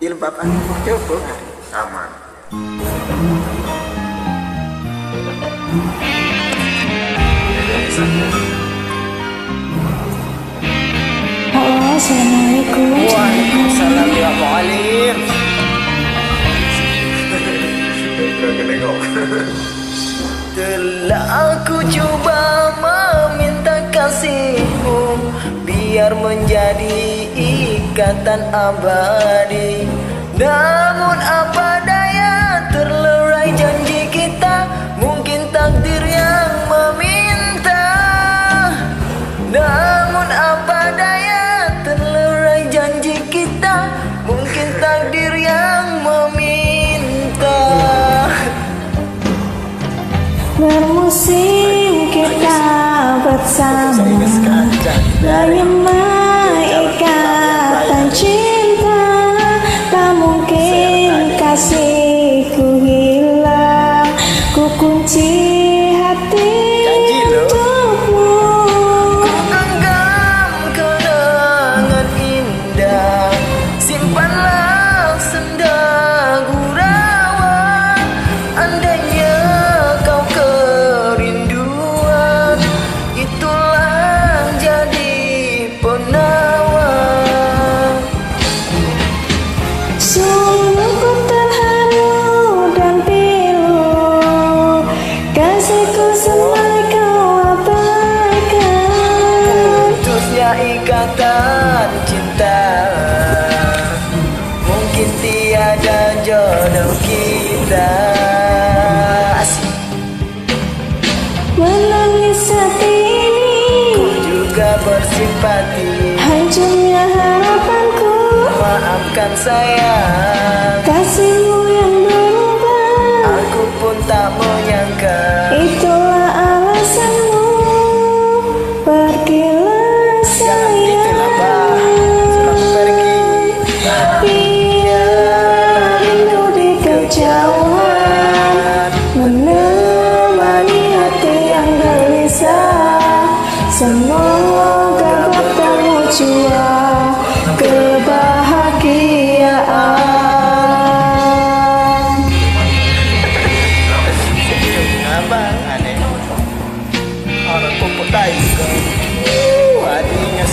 Ilmu apa? Coba Aman. Halo, assalamualaikum. Waalaikumsalam ya mu'alim. Telah aku coba meminta kasihmu, biar menjadi ikatan abadi. Namun apa daya, terlerai janji kita, mungkin takdir yang meminta. Namun apa daya, terlerai janji kita, mungkin takdir yang meminta. Bermusim kita bersama, menyemai ikatan cinta. Tak mungkin kasihku hilang, ku kunci hati untukmu. Ku genggam kenangan indah, simpanlah senda gurauan. Andainya kau kerinduan, itulah jadi penawar. Sungguh ku terharu dan pilu, kasihku semai kau abaikan. Putusnya ikatan cinta, mungkin tiada jodoh kita. Asik. Menangis hati ini, Juga bersimpati, hancurnya harapanku. maafkan sayang, Kasihmu yang berubah, aku pun tak menyangka. itulah alasanmu. Pergilah Jangan gitulah bah, sudah pergi. biar rindu di kejauhan menemani hati yang gelisah. Semoga bertemu jua kebahagiaan. Abang aneh, orang pupuk tai juga. Adiknya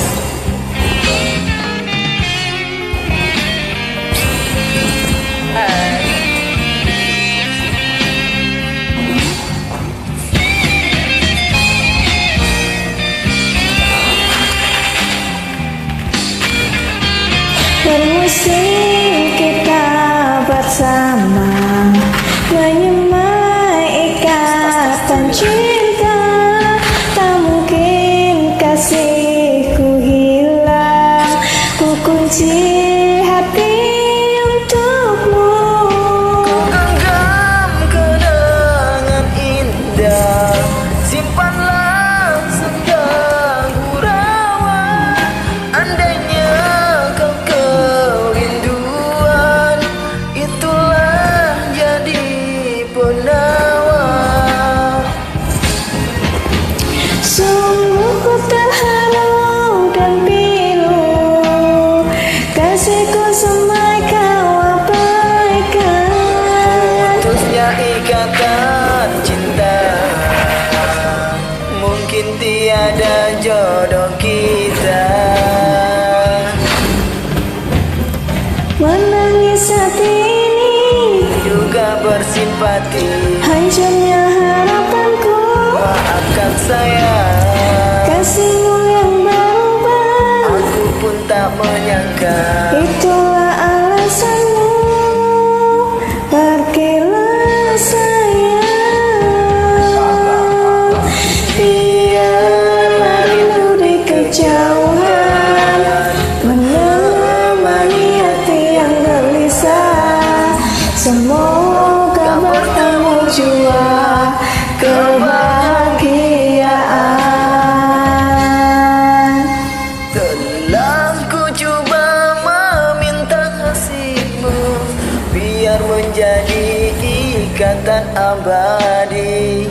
Bermusim kita bersama, menyemai ikatan cinta. Tak mungkin kasihku hilang, ku kunci hati untukmu. genggam kenangan indah, simpanlah senda gurauan. Andainya kau kerinduan, itulah jadi penawar. Sungguh ku terharu dan pilu, kasihku semai kau abaikan. Putusnya ikatan cinta, mungkin tiada jodoh kita. Menangis hati ini, Juga bersimpati, hancurnya harapanku. maafkan sayang, Kasihmu yang berubah, aku pun tak menyangka. itulah alasanmu. Pergilah sayang, biarlah rindu di kejauhan menemani hati yang gelisah. Semoga bertemu jua kebahagiaan. Telah ku coba meminta kasihmu, biar menjadi ikatan abadi.